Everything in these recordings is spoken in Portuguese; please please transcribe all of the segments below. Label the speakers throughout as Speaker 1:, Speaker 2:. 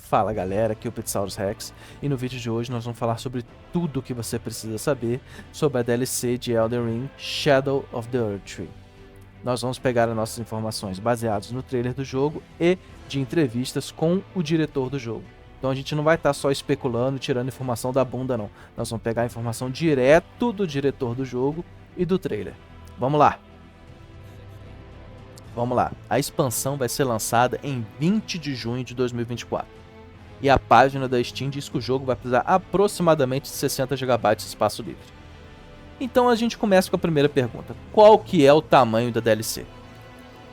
Speaker 1: Fala galera, aqui é o Petsaurus Rex e no vídeo de hoje nós vamos falar sobre tudo o que você precisa saber sobre a DLC de Elden Ring Shadow of the Erdtree. Nós vamos pegar as nossas informações baseadas no trailer do jogo e de entrevistas com o diretor do jogo. Então a gente não vai estar só especulando e tirando informação da bunda não, nós vamos pegar a informação direto do diretor do jogo e do trailer. Vamos lá! Vamos lá, a expansão vai ser lançada em 20 de junho de 2024. E a página da Steam diz que o jogo vai precisar aproximadamente de 60 GB de espaço livre. Então a gente começa com a primeira pergunta. Qual que é o tamanho da DLC?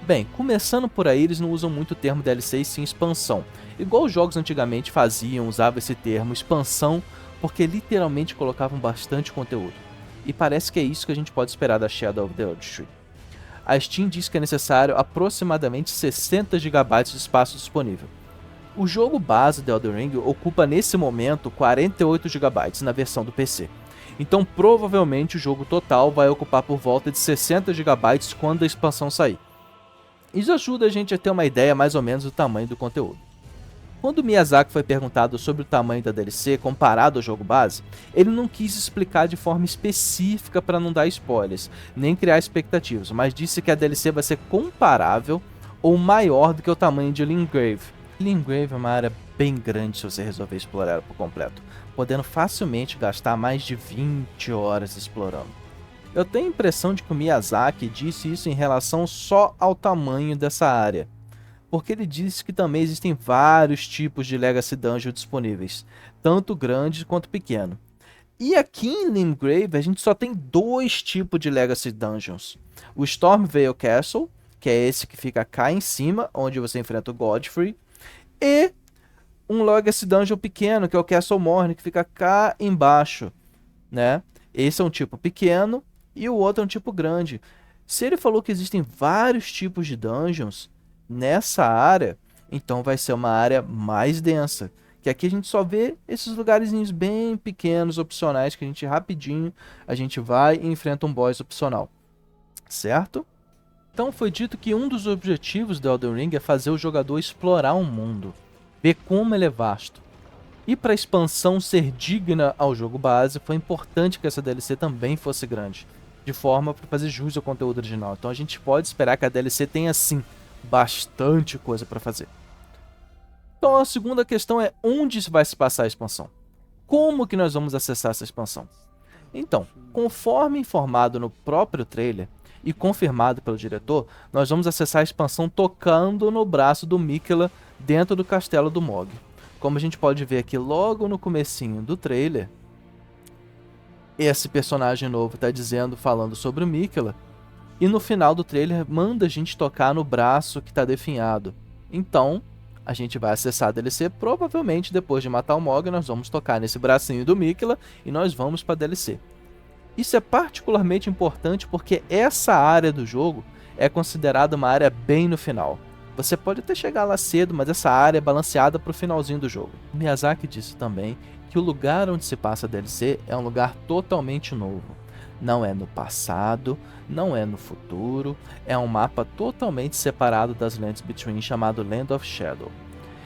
Speaker 1: Bem, começando por aí, eles não usam muito o termo DLC e sim expansão. Igual os jogos antigamente faziam, usavam esse termo expansão, porque literalmente colocavam bastante conteúdo. E parece que é isso que a gente pode esperar da Shadow of the Erdtree. A Steam diz que é necessário aproximadamente 60 GB de espaço disponível. O jogo base de Elden Ring ocupa nesse momento 48 GB na versão do PC. Então provavelmente o jogo total vai ocupar por volta de 60 GB quando a expansão sair. Isso ajuda a gente a ter uma ideia mais ou menos do tamanho do conteúdo. Quando o Miyazaki foi perguntado sobre o tamanho da DLC comparado ao jogo base, ele não quis explicar de forma específica para não dar spoilers, nem criar expectativas, mas disse que a DLC vai ser comparável ou maior do que o tamanho de Limgrave. Limgrave é uma área bem grande se você resolver explorar ela por completo, podendo facilmente gastar mais de 20 horas explorando. Eu tenho a impressão de que o Miyazaki disse isso em relação só ao tamanho dessa área, porque ele disse que também existem vários tipos de Legacy Dungeon disponíveis, tanto grande quanto pequeno. E aqui em Limgrave a gente só tem dois tipos de Legacy Dungeons. O Stormveil Castle, que é esse que fica cá em cima, onde você enfrenta o Godfrey, e um Legacy Dungeon pequeno, que é o Castle Morne, que fica cá embaixo, né? Esse é um tipo pequeno e o outro é um tipo grande. Se ele falou que existem vários tipos de dungeons nessa área, então vai ser uma área mais densa, que aqui a gente só vê esses lugarzinhos bem pequenos, opcionais, que a gente rapidinho, a gente vai e enfrenta um boss opcional, certo? Então foi dito que um dos objetivos do Elden Ring é fazer o jogador explorar o mundo, ver como ele é vasto. E para a expansão ser digna ao jogo base, foi importante que essa DLC também fosse grande, de forma para fazer jus ao conteúdo original. Então a gente pode esperar que a DLC tenha sim bastante coisa para fazer. Então a segunda questão é onde vai se passar a expansão? Como que nós vamos acessar essa expansão? Então, conforme informado no próprio trailer e confirmado pelo diretor, nós vamos acessar a expansão tocando no braço do Miquella dentro do castelo do Mohg. Como a gente pode ver aqui logo no comecinho do trailer, esse personagem novo está falando sobre o Miquella, e no final do trailer manda a gente tocar no braço que está definhado. Então, a gente vai acessar a DLC, provavelmente depois de matar o Mohg, nós vamos tocar nesse bracinho do Miquella e nós vamos para a DLC. Isso é particularmente importante porque essa área do jogo é considerada uma área bem no final. Você pode até chegar lá cedo, mas essa área é balanceada para o finalzinho do jogo. O Miyazaki disse também que o lugar onde se passa a DLC é um lugar totalmente novo. Não é no passado, não é no futuro, é um mapa totalmente separado das Lands Between chamado Land of Shadow.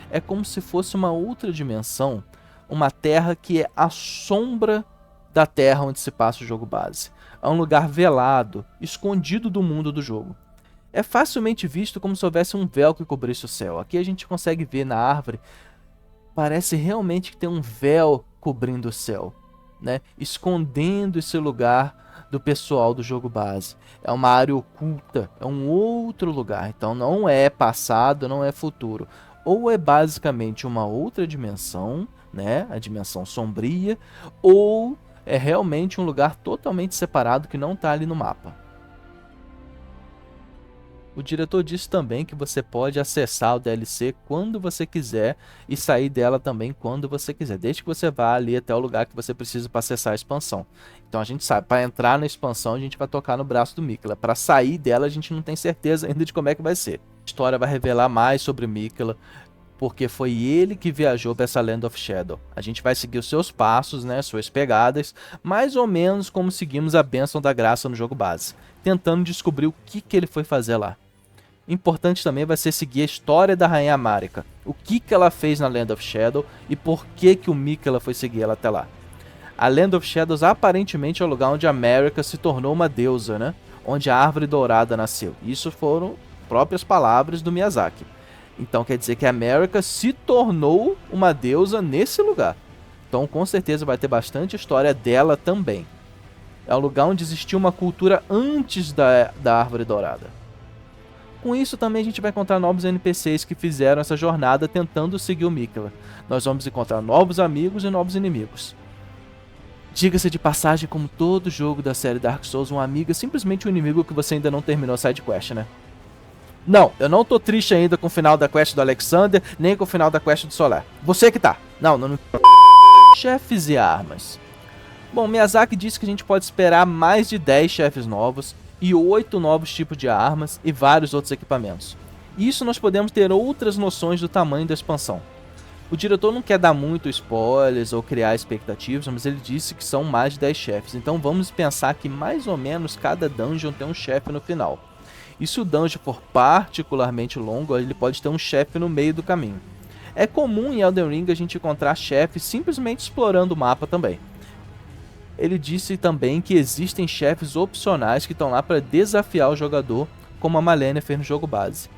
Speaker 1: É como se fosse uma outra dimensão, uma terra que é a sombra da terra onde se passa o jogo base. É um lugar velado, escondido do mundo do jogo. É facilmente visto como se houvesse um véu que cobrisse o céu. Aqui a gente consegue ver na árvore, parece realmente que tem um véu cobrindo o céu, né? Escondendo esse lugar do pessoal do jogo base. É uma área oculta, é um outro lugar. Então não é passado, não é futuro. Ou é basicamente uma outra dimensão, né? A dimensão sombria, ou é realmente um lugar totalmente separado que não está ali no mapa. O diretor disse também que você pode acessar o DLC quando você quiser e sair dela também quando você quiser, desde que você vá ali até o lugar que você precisa para acessar a expansão. Então a gente sabe, para entrar na expansão a gente vai tocar no braço do Miquella, para sair dela a gente não tem certeza ainda de como é que vai ser. A história vai revelar mais sobre o Miquella, porque foi ele que viajou para essa Land of Shadow. A gente vai seguir os seus passos, né, suas pegadas, mais ou menos como seguimos a Bênção da Graça no jogo base, tentando descobrir o que ele foi fazer lá. Importante também vai ser seguir a história da Rainha Marika. O que ela fez na Land of Shadow e por que o Miquella foi seguir ela até lá. A Land of Shadows aparentemente é o lugar onde a Marika se tornou uma deusa, né? Onde a Árvore Dourada nasceu. Isso foram próprias palavras do Miyazaki. Então quer dizer que a Marika se tornou uma deusa nesse lugar. Então com certeza vai ter bastante história dela também. É um lugar onde existia uma cultura antes da Árvore Dourada. Com isso também a gente vai encontrar novos NPCs que fizeram essa jornada tentando seguir o Miquella. Nós vamos encontrar novos amigos e novos inimigos. Diga-se de passagem, como todo jogo da série Dark Souls, um amigo é simplesmente um inimigo que você ainda não terminou a side quest, né? Não, eu não tô triste ainda com o final da quest do Alexander, nem com o final da quest do Solar. Você que tá. Não. Chefes e armas. Bom, Miyazaki disse que a gente pode esperar mais de 10 chefes novos e 8 novos tipos de armas e vários outros equipamentos. Isso nós podemos ter outras noções do tamanho da expansão. O diretor não quer dar muito spoilers ou criar expectativas, mas ele disse que são mais de 10 chefes, então vamos pensar que mais ou menos cada dungeon tem um chefe no final. E se o dungeon for particularmente longo, ele pode ter um chefe no meio do caminho. É comum em Elden Ring a gente encontrar chefes simplesmente explorando o mapa também. Ele disse também que existem chefes opcionais que estão lá para desafiar o jogador, como a Malenia fez no jogo base.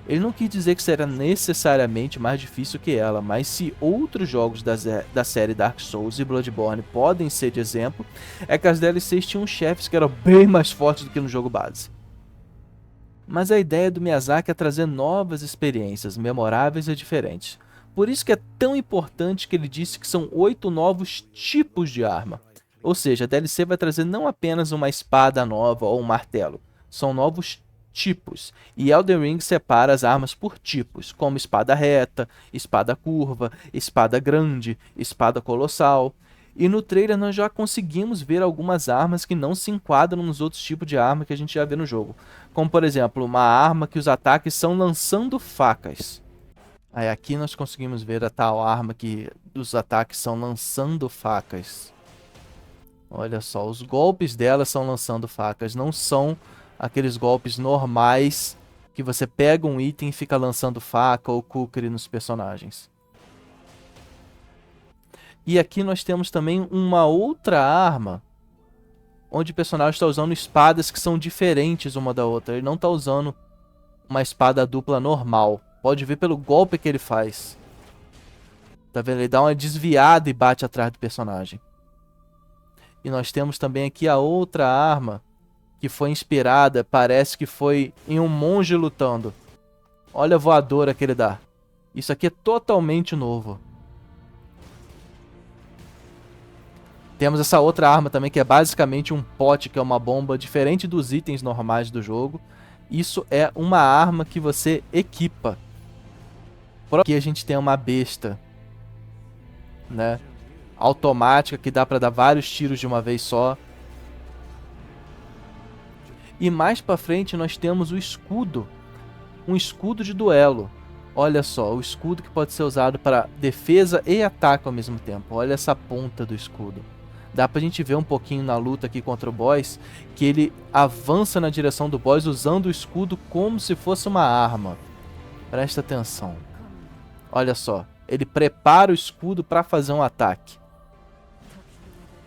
Speaker 1: Ele não quis dizer que será necessariamente mais difícil que ela, mas se outros jogos da série Dark Souls e Bloodborne podem ser de exemplo, é que as DLCs tinham chefes que eram bem mais fortes do que no jogo base. Mas a ideia do Miyazaki é trazer novas experiências, memoráveis e diferentes. Por isso que é tão importante que ele disse que são 8 novos tipos de arma. Ou seja, a DLC vai trazer não apenas uma espada nova ou um martelo, são novos tipos. E Elden Ring separa as armas por tipos, como espada reta, espada curva, espada grande, espada colossal. E no trailer nós já conseguimos ver algumas armas que não se enquadram nos outros tipos de arma que a gente já vê no jogo. Como por exemplo, uma arma que os ataques são lançando facas. Aí aqui nós conseguimos ver a tal arma que os ataques são lançando facas. Olha só, os golpes dela são lançando facas, não são aqueles golpes normais que você pega um item e fica lançando faca ou kukri nos personagens. E aqui nós temos também uma outra arma, onde o personagem está usando espadas que são diferentes uma da outra. Ele não está usando uma espada dupla normal. Pode ver pelo golpe que ele faz. Tá vendo? Ele dá uma desviada e bate atrás do personagem. E nós temos também aqui a outra arma, que foi inspirada, parece que foi em um monge lutando. Olha a voadora que ele dá. Isso aqui é totalmente novo. Temos essa outra arma também, que é basicamente um pote, que é uma bomba, diferente dos itens normais do jogo. Isso é uma arma que você equipa. Por aqui a gente tem uma besta, né, automática, que dá para dar vários tiros de uma vez só. E mais pra frente nós temos o escudo. Um escudo de duelo. Olha só, o escudo que pode ser usado para defesa e ataque ao mesmo tempo. Olha essa ponta do escudo. Dá pra gente ver um pouquinho na luta aqui contra o boss, que ele avança na direção do boss usando o escudo como se fosse uma arma. Presta atenção. Olha só, ele prepara o escudo para fazer um ataque.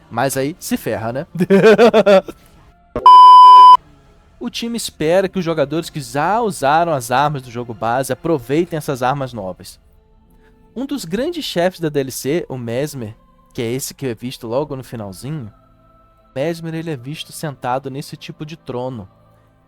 Speaker 1: Mas aí se ferra, né? O time espera que os jogadores que já usaram as armas do jogo base aproveitem essas armas novas. Um dos grandes chefes da DLC, o Messmer, que é esse que é visto logo no finalzinho, Messmer ele é visto sentado nesse tipo de trono.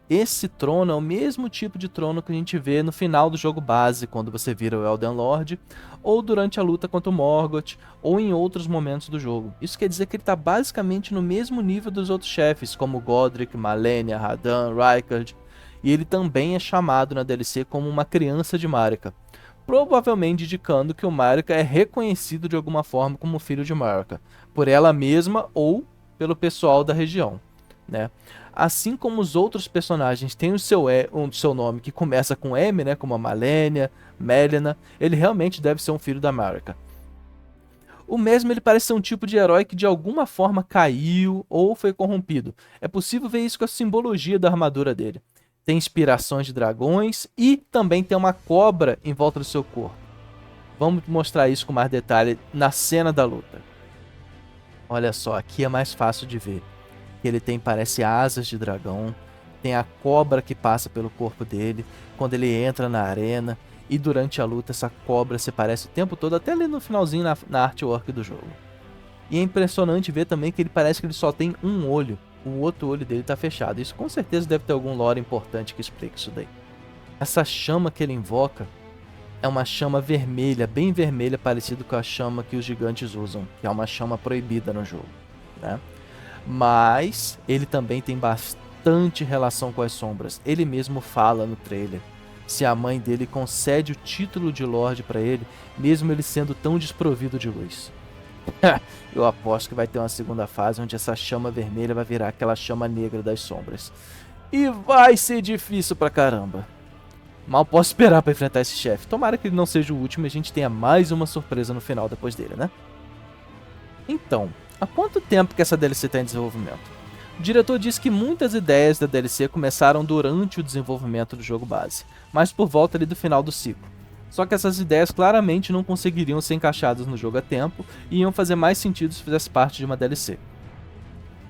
Speaker 1: Esse trono é o mesmo tipo de trono que a gente vê no final do jogo base, quando você vira o Elden Lord, ou durante a luta contra o Morgoth, ou em outros momentos do jogo. Isso quer dizer que ele está basicamente no mesmo nível dos outros chefes, como Godric, Malenia, Radahn, Rykard, e ele também é chamado na DLC como uma criança de Marika, provavelmente indicando que o Marika é reconhecido de alguma forma como filho de Marika, por ela mesma ou pelo pessoal da região, né? Assim como os outros personagens têm o seu nome que começa com M, né, como a Malenia, Melina, ele realmente deve ser um filho da Marika. O mesmo ele parece ser um tipo de herói que de alguma forma caiu ou foi corrompido. É possível ver isso com a simbologia da armadura dele. tem inspirações de dragões e também tem uma cobra em volta do seu corpo. Vamos mostrar isso com mais detalhe na cena da luta. Olha só, aqui é mais fácil de ver. Ele tem, parece, asas de dragão, tem a cobra que passa pelo corpo dele quando ele entra na arena, e durante a luta essa cobra se parece o tempo todo, até ali no finalzinho na artwork do jogo. E é impressionante ver também que ele parece que ele só tem um olho, o outro olho dele está fechado. Isso com certeza deve ter algum lore importante que explique isso daí. Essa chama que ele invoca é uma chama vermelha, bem vermelha, parecido com a chama que os gigantes usam, que é uma chama proibida no jogo, né? Mas ele também tem bastante relação com as sombras. Ele mesmo fala no trailer se a mãe dele concede o título de Lorde para ele, mesmo ele sendo tão desprovido de luz. Eu aposto que vai ter uma segunda fase onde essa chama vermelha vai virar aquela chama negra das sombras. E vai ser difícil pra caramba. Mal posso esperar pra enfrentar esse chefe. Tomara que ele não seja o último e a gente tenha mais uma surpresa no final depois dele, né? Então, há quanto tempo que essa DLC está em desenvolvimento? O diretor disse que muitas ideias da DLC começaram durante o desenvolvimento do jogo base, mas por volta ali do final do ciclo. Só que essas ideias claramente não conseguiriam ser encaixadas no jogo a tempo e iam fazer mais sentido se fizesse parte de uma DLC.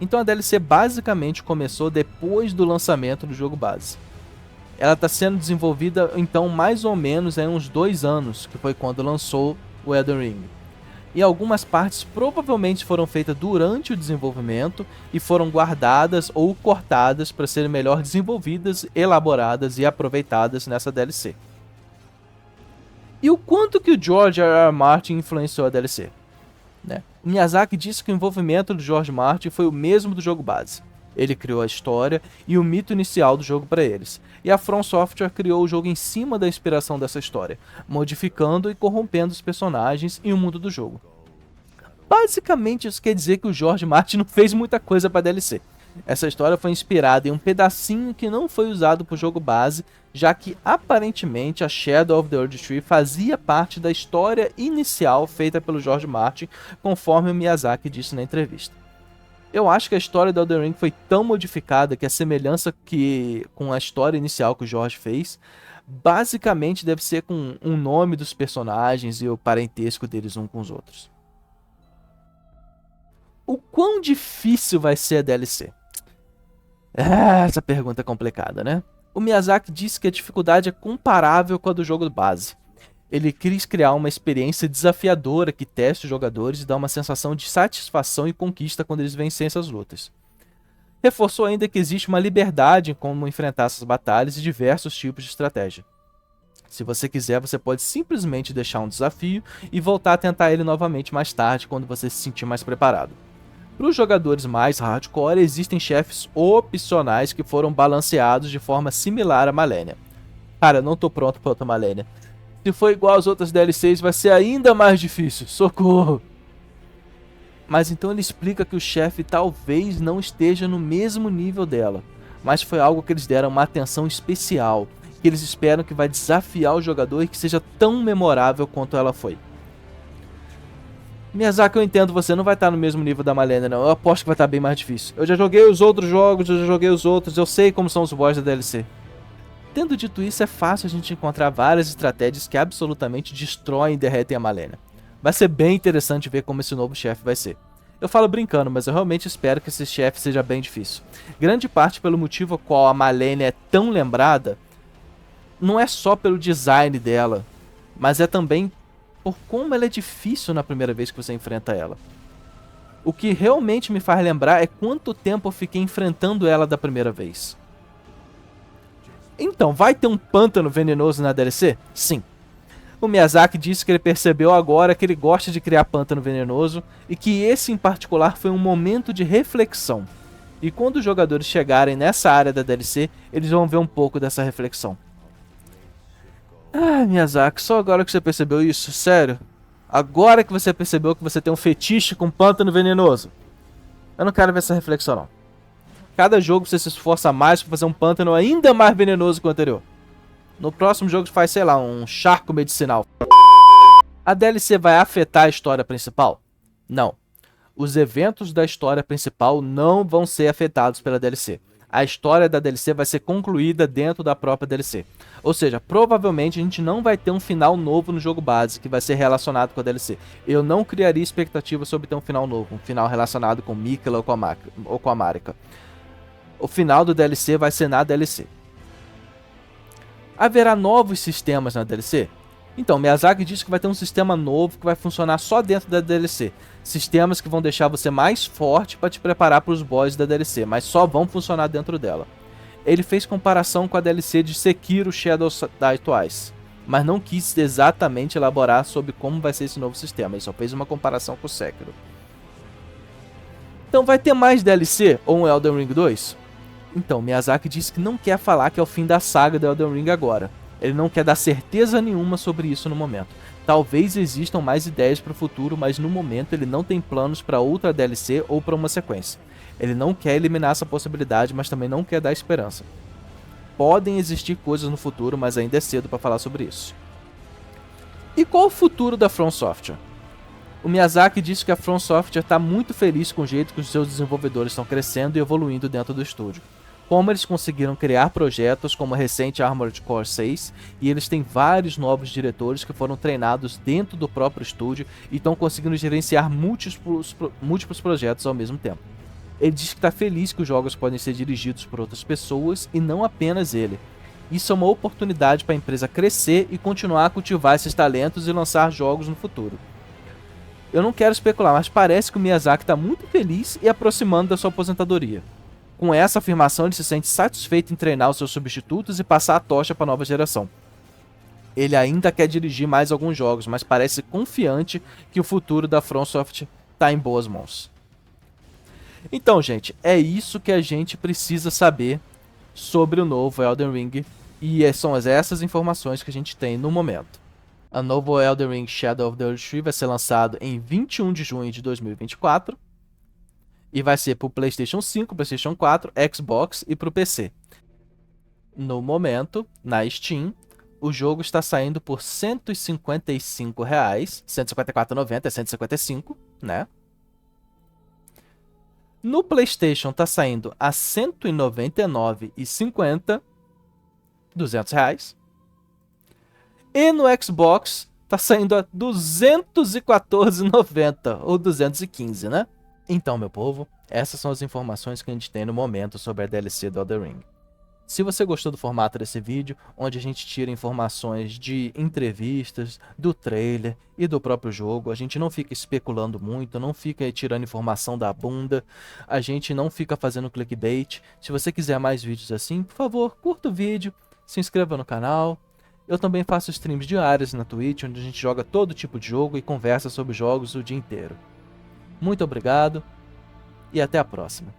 Speaker 1: Então a DLC basicamente começou depois do lançamento do jogo base. Ela está sendo desenvolvida então mais ou menos em uns 2 anos, que foi quando lançou o Elden Ring. E algumas partes provavelmente foram feitas durante o desenvolvimento e foram guardadas ou cortadas para serem melhor desenvolvidas, elaboradas e aproveitadas nessa DLC. E o quanto que o George R.R. Martin influenciou a DLC? Né? O Miyazaki disse que o envolvimento do George Martin foi o mesmo do jogo base. Ele criou a história e o mito inicial do jogo para eles, e a From Software criou o jogo em cima da inspiração dessa história, modificando e corrompendo os personagens e o mundo do jogo. Basicamente isso quer dizer que o George Martin não fez muita coisa para DLC. Essa história foi inspirada em um pedacinho que não foi usado para o jogo base, já que aparentemente a Shadow of the Erd Tree fazia parte da história inicial feita pelo George Martin, conforme o Miyazaki disse na entrevista. Eu acho que a história do Elden Ring foi tão modificada que a semelhança com a história inicial que o George fez, basicamente deve ser com o nome dos personagens e o parentesco deles uns com os outros. O quão difícil vai ser a DLC? Essa pergunta é complicada, né? O Miyazaki disse que a dificuldade é comparável com a do jogo base. Ele quis criar uma experiência desafiadora que teste os jogadores e dá uma sensação de satisfação e conquista quando eles vencem essas lutas. Reforçou ainda que existe uma liberdade em como enfrentar essas batalhas e diversos tipos de estratégia. Se você quiser, você pode simplesmente deixar um desafio e voltar a tentar ele novamente mais tarde, quando você se sentir mais preparado. Para os jogadores mais hardcore, existem chefes opcionais que foram balanceados de forma similar a Malenia. Cara, eu não tô pronto para outra Malenia. Se for igual às outras DLCs, vai ser ainda mais difícil. Socorro! Mas então ele explica que o chefe talvez não esteja no mesmo nível dela, mas foi algo que eles deram uma atenção especial, que eles esperam que vai desafiar o jogador e que seja tão memorável quanto ela foi. Miyazaki, eu entendo, você não vai estar no mesmo nível da Malenia, não. Eu aposto que vai estar bem mais difícil. Eu já joguei os outros jogos, eu sei como são os boss da DLC. Tendo dito isso, é fácil a gente encontrar várias estratégias que absolutamente destroem e derretem a Malenia. Vai ser bem interessante ver como esse novo chefe vai ser. Eu falo brincando, mas eu realmente espero que esse chefe seja bem difícil. Grande parte pelo motivo ao qual a Malenia é tão lembrada, não é só pelo design dela, mas é também por como ela é difícil na primeira vez que você enfrenta ela. O que realmente me faz lembrar é quanto tempo eu fiquei enfrentando ela da primeira vez. Então, vai ter um pântano venenoso na DLC? Sim. O Miyazaki disse que ele percebeu agora que ele gosta de criar pântano venenoso e que esse em particular foi um momento de reflexão. E quando os jogadores chegarem nessa área da DLC, eles vão ver um pouco dessa reflexão. Ah, Miyazaki, só agora que você percebeu isso? Sério? Agora que você percebeu que você tem um fetiche com pântano venenoso? Eu não quero ver essa reflexão, não. Cada jogo você se esforça mais para fazer um pântano ainda mais venenoso que o anterior. No próximo jogo faz, sei lá, um charco medicinal. A DLC vai afetar a história principal? Não. Os eventos da história principal não vão ser afetados pela DLC. A história da DLC vai ser concluída dentro da própria DLC. Ou seja, provavelmente a gente não vai ter um final novo no jogo base que vai ser relacionado com a DLC. Eu não criaria expectativa sobre ter um final novo, um final relacionado com Miquella ou com a Marika. O final do DLC vai ser na DLC. Haverá novos sistemas na DLC? Então, Miyazaki disse que vai ter um sistema novo que vai funcionar só dentro da DLC. Sistemas que vão deixar você mais forte para te preparar para os bosses da DLC, mas só vão funcionar dentro dela. Ele fez comparação com a DLC de Sekiro Shadows Die Twice, mas não quis exatamente elaborar sobre como vai ser esse novo sistema, ele só fez uma comparação com o Sekiro. Então vai ter mais DLC ou um Elden Ring 2? Então, Miyazaki disse que não quer falar que é o fim da saga do Elden Ring agora. Ele não quer dar certeza nenhuma sobre isso no momento. Talvez existam mais ideias para o futuro, mas no momento ele não tem planos para outra DLC ou para uma sequência. Ele não quer eliminar essa possibilidade, mas também não quer dar esperança. Podem existir coisas no futuro, mas ainda é cedo para falar sobre isso. E qual o futuro da From Software? O Miyazaki disse que a From Software está muito feliz com o jeito que os seus desenvolvedores estão crescendo e evoluindo dentro do estúdio. Como eles conseguiram criar projetos como a recente Armored Core 6, e eles têm vários novos diretores que foram treinados dentro do próprio estúdio e estão conseguindo gerenciar múltiplos projetos ao mesmo tempo. Ele diz que está feliz que os jogos podem ser dirigidos por outras pessoas e não apenas ele. Isso é uma oportunidade para a empresa crescer e continuar a cultivar esses talentos e lançar jogos no futuro. Eu não quero especular, mas parece que o Miyazaki está muito feliz e aproximando da sua aposentadoria. Com essa afirmação, ele se sente satisfeito em treinar os seus substitutos e passar a tocha para a nova geração. Ele ainda quer dirigir mais alguns jogos, mas parece confiante que o futuro da FromSoft está em boas mãos. Então, gente, é isso que a gente precisa saber sobre o novo Elden Ring, e são essas informações que a gente tem no momento. O novo Elden Ring Shadow of the Earth Tree vai ser lançado em 21 de junho de 2024. E vai ser para o PlayStation 5, PlayStation 4, Xbox e para o PC. No momento, na Steam, o jogo está saindo por R$ 155, R$ 154,90, é 155, né? No PlayStation está saindo a R$ 199,50, R$ 200. E no Xbox está saindo a R$ 214,90 ou 215, né? Então, meu povo, essas são as informações que a gente tem no momento sobre a DLC do Elden Ring. Se você gostou do formato desse vídeo, onde a gente tira informações de entrevistas, do trailer e do próprio jogo, a gente não fica especulando muito, não fica tirando informação da bunda, a gente não fica fazendo clickbait. Se você quiser mais vídeos assim, por favor, curta o vídeo, se inscreva no canal. Eu também faço streams diários na Twitch, onde a gente joga todo tipo de jogo e conversa sobre jogos o dia inteiro. Muito obrigado e até a próxima.